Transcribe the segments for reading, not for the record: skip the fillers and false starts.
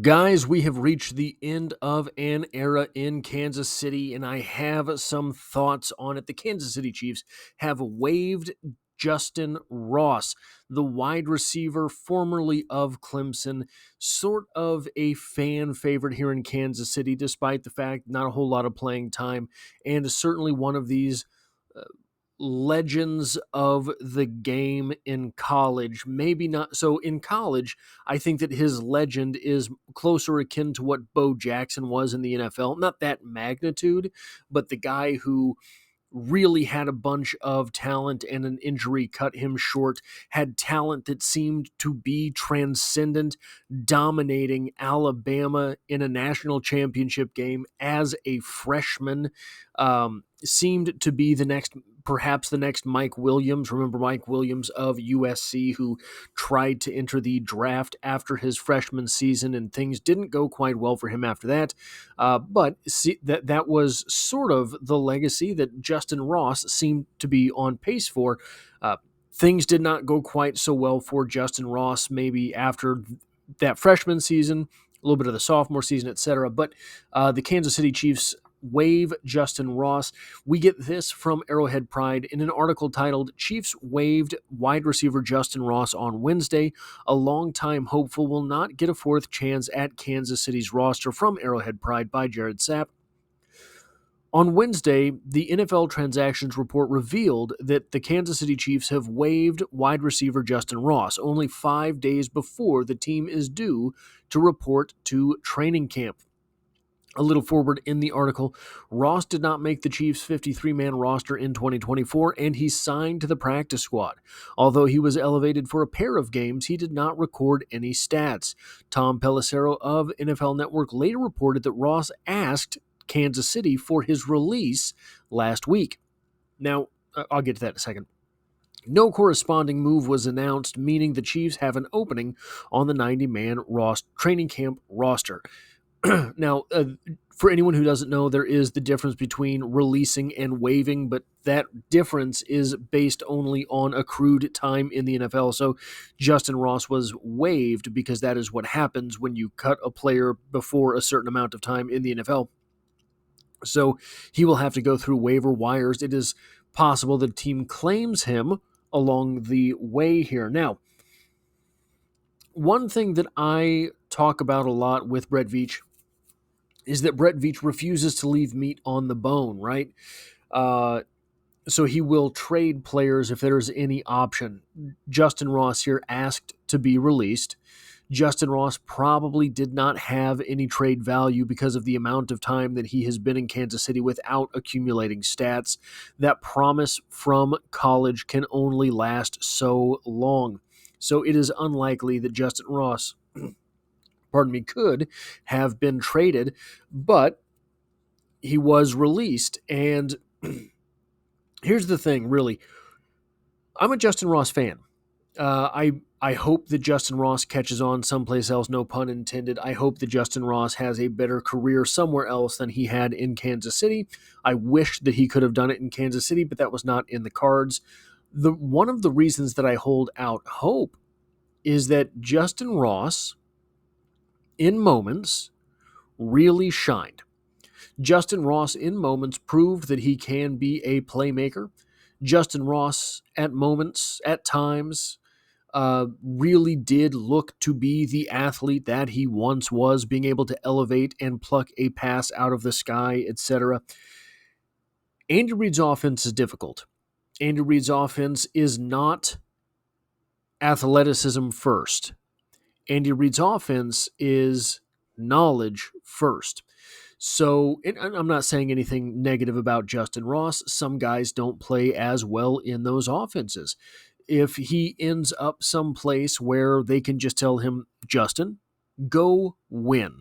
Guys, we have reached the end of an era in Kansas City, and I have some thoughts on it. The Kansas City Chiefs have waived Justyn Ross, the wide receiver formerly of Clemson, sort of a fan favorite here in Kansas City, despite the fact not a whole lot of playing time, and certainly one of these legends of the game in college. Maybe not. So in college, I think that his legend is closer akin to what Bo Jackson was in the NFL. Not that magnitude, but the guy who really had a bunch of talent and an injury cut him short, had talent that seemed to be transcendent, dominating Alabama in a national championship game as a freshman, seemed to be perhaps the next Mike Williams. Remember Mike Williams of USC, who tried to enter the draft after his freshman season, and things didn't go quite well for him after that. But that was sort of the legacy that Justyn Ross seemed to be on pace for. Things did not go quite so well for Justyn Ross, maybe after that freshman season, a little bit of the sophomore season, etc. But the Kansas City Chiefs waive Justyn Ross. We get this from Arrowhead Pride in an article titled "Chiefs Waived Wide Receiver Justyn Ross on Wednesday. A longtime hopeful will not get a fourth chance at Kansas City's roster," from Arrowhead Pride by Jared Sapp. On Wednesday, the NFL Transactions Report revealed that the Kansas City Chiefs have waived wide receiver Justyn Ross only 5 days before the team is due to report to training camp. A little forward in the article, Ross did not make the Chiefs' 53-man roster in 2024, and he signed to the practice squad. Although he was elevated for a pair of games, he did not record any stats. Tom Pelissero of NFL Network later reported that Ross asked Kansas City for his release last week. Now, I'll get to that in a second. No corresponding move was announced, meaning the Chiefs have an opening on the 90-man training camp roster. Now, for anyone who doesn't know, there is the difference between releasing and waiving, but that difference is based only on accrued time in the NFL. So Justyn Ross was waived because that is what happens when you cut a player before a certain amount of time in the NFL. So he will have to go through waiver wires. It is possible the team claims him along the way here. Now, one thing that I talk about a lot with Brett Veach is that Brett Veach refuses to leave meat on the bone, right? So he will trade players if there's any option. Justyn Ross here asked to be released. Justyn Ross probably did not have any trade value because of the amount of time that he has been in Kansas City without accumulating stats. That promise from college can only last so long. So it is unlikely that Justyn Ross could have been traded, but he was released. And here's the thing, really. I'm a Justyn Ross fan. I hope that Justyn Ross catches on someplace else, no pun intended. I hope that Justyn Ross has a better career somewhere else than he had in Kansas City. I wish that he could have done it in Kansas City, but that was not in the cards. One of the reasons that I hold out hope is that Justyn Ross, in moments, really shined. Justyn Ross, in moments, proved that he can be a playmaker. Justyn Ross, at moments, at times, really did look to be the athlete that he once was, being able to elevate and pluck a pass out of the sky, etc. Andy Reid's offense is difficult. Andy Reid's offense is not athleticism first. Andy Reid's offense is knowledge first. So, and I'm not saying anything negative about Justyn Ross. Some guys don't play as well in those offenses. If he ends up someplace where they can just tell him, Justyn, go win,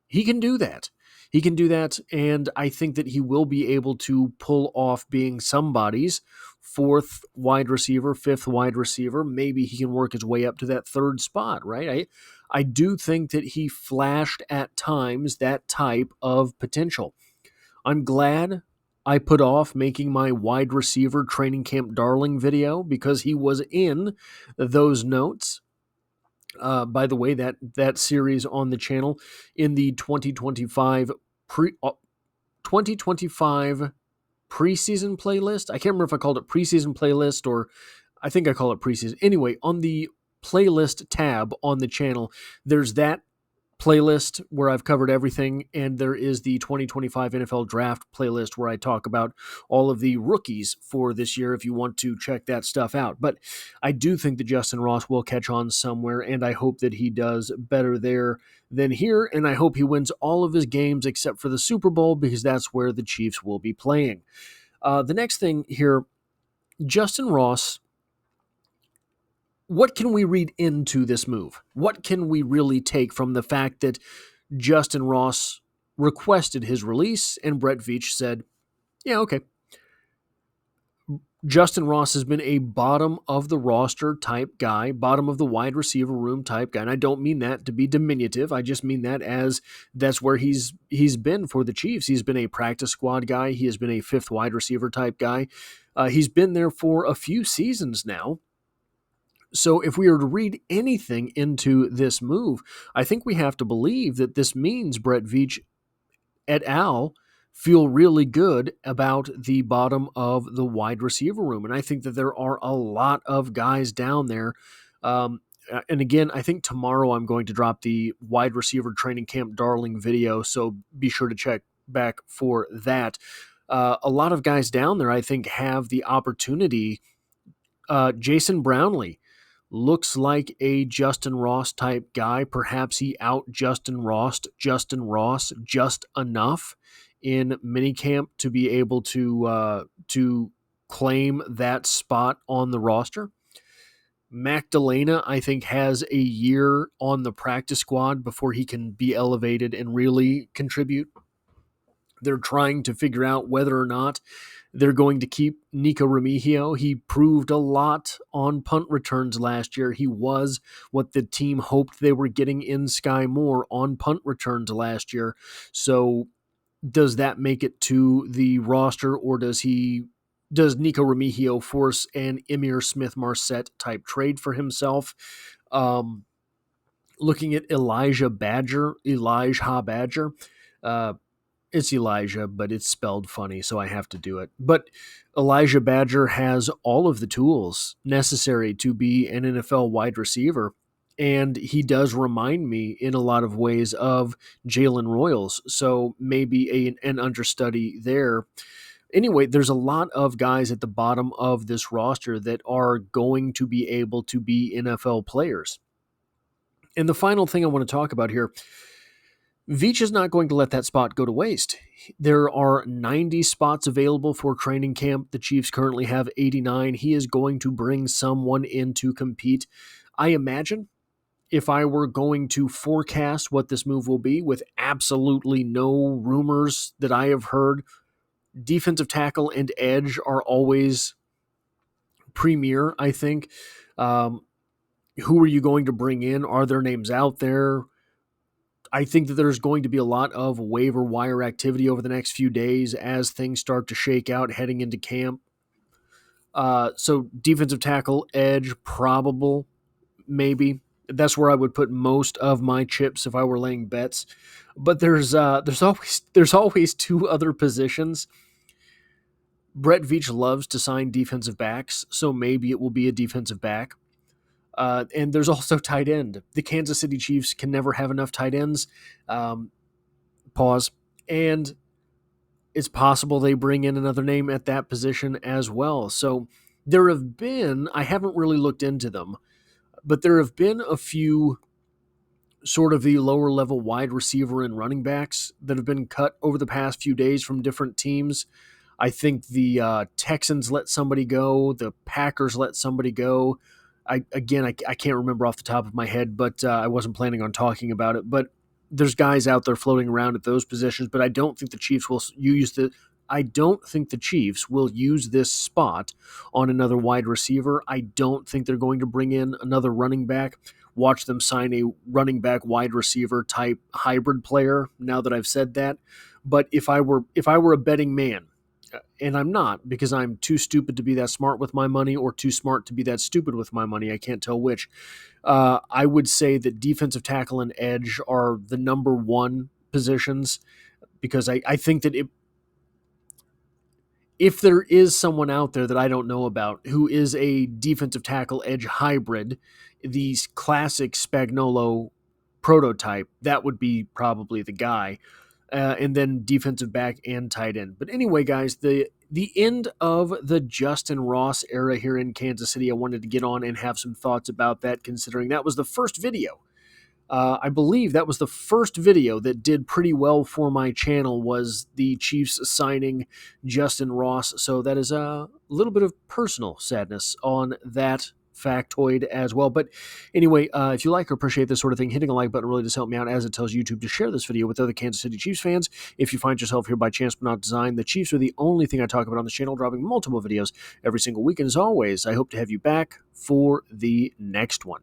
he can do that. He can do that, and I think that he will be able to pull off being somebody's fourth wide receiver, fifth wide receiver. Maybe he can work his way up to that third spot, right? I do think that he flashed at times that type of potential. I'm glad I put off making my wide receiver training camp darling video because he was in those notes. By the way, that series on the channel in the 2025 preseason playlist. I can't remember if I called it preseason playlist or I think I call it preseason. Anyway, on the playlist tab on the channel, there's that playlist where I've covered everything, and there is the 2025 NFL Draft playlist where I talk about all of the rookies for this year if you want to check that stuff out. But I do think that Justyn Ross will catch on somewhere, and I hope that he does better there than here, and I hope he wins all of his games except for the Super Bowl because that's where the Chiefs will be playing. The next thing here, Justyn Ross, what can we read into this move? What can we really take from the fact that Justyn Ross requested his release and Brett Veach said, yeah, okay. Justyn Ross has been a bottom of the roster type guy, bottom of the wide receiver room type guy. And I don't mean that to be diminutive. I just mean that as that's where he's been for the Chiefs. He's been a practice squad guy. He has been a fifth wide receiver type guy. He's been there for a few seasons now. So if we are to read anything into this move, I think we have to believe that this means Brett Veach et al. Feel really good about the bottom of the wide receiver room. And I think that there are a lot of guys down there. And again, I think tomorrow I'm going to drop the wide receiver training camp darling video, so be sure to check back for that. A lot of guys down there, I think, have the opportunity. Jason Brownlee looks like a Justyn Ross type guy. Perhaps he out Justyn Ross just enough in minicamp to be able to claim that spot on the roster. Mac Delana, I think, has a year on the practice squad before he can be elevated and really contribute. They're trying to figure out whether or not they're going to keep Nico Remigio. He proved a lot on punt returns last year. He was what the team hoped they were getting in Sky Moore on punt returns last year. So does that make it to the roster, or does Nico Remigio force an Emir Smith-Marset type trade for himself? Looking at Elijah Badger, it's Elijah, but it's spelled funny, so I have to do it. But Elijah Badger has all of the tools necessary to be an NFL wide receiver, and he does remind me in a lot of ways of Jalen Royals, so maybe an understudy there. Anyway, there's a lot of guys at the bottom of this roster that are going to be able to be NFL players. And the final thing I want to talk about here, Veach is not going to let that spot go to waste. There are 90 spots available for training camp. The Chiefs currently have 89. He is going to bring someone in to compete. I imagine if I were going to forecast what this move will be with absolutely no rumors that I have heard, defensive tackle and edge are always premier, I think. Who are you going to bring in? Are there names out there? I think that there's going to be a lot of waiver wire activity over the next few days as things start to shake out heading into camp. So defensive tackle, edge, probable, maybe. That's where I would put most of my chips if I were laying bets. But there's always two other positions. Brett Veach loves to sign defensive backs, so maybe it will be a defensive back. And there's also tight end. The Kansas City Chiefs can never have enough tight ends. Pause. And it's possible they bring in another name at that position as well. So there have been, I haven't really looked into them, but there have been a few sort of the lower level wide receiver and running backs that have been cut over the past few days from different teams. I think the Texans let somebody go. The Packers let somebody go. I can't remember off the top of my head, but I wasn't planning on talking about it. But there's guys out there floating around at those positions, but I don't think the Chiefs will use this spot on another wide receiver. I don't think they're going to bring in another running back. Watch them sign a running back wide receiver type hybrid player. Now that I've said that, but if I were a betting man, and I'm not, because I'm too stupid to be that smart with my money or too smart to be that stupid with my money. I can't tell which. I would say that defensive tackle and edge are the number one positions, because I think that if there is someone out there that I don't know about who is a defensive tackle edge hybrid, the classic Spagnuolo prototype, that would be probably the guy. And then defensive back and tight end. But anyway, guys, the end of the Justyn Ross era here in Kansas City, I wanted to get on and have some thoughts about that, considering that was the first video. I believe that was the first video that did pretty well for my channel, was the Chiefs signing Justyn Ross. So that is a little bit of personal sadness on that factoid as well. But anyway, if you like or appreciate this sort of thing, hitting a like button really does help me out, as it tells YouTube to share this video with other Kansas City Chiefs fans. If you find yourself here by chance but not design, the Chiefs are the only thing I talk about on this channel, dropping multiple videos every single week. And as always, I hope to have you back for the next one.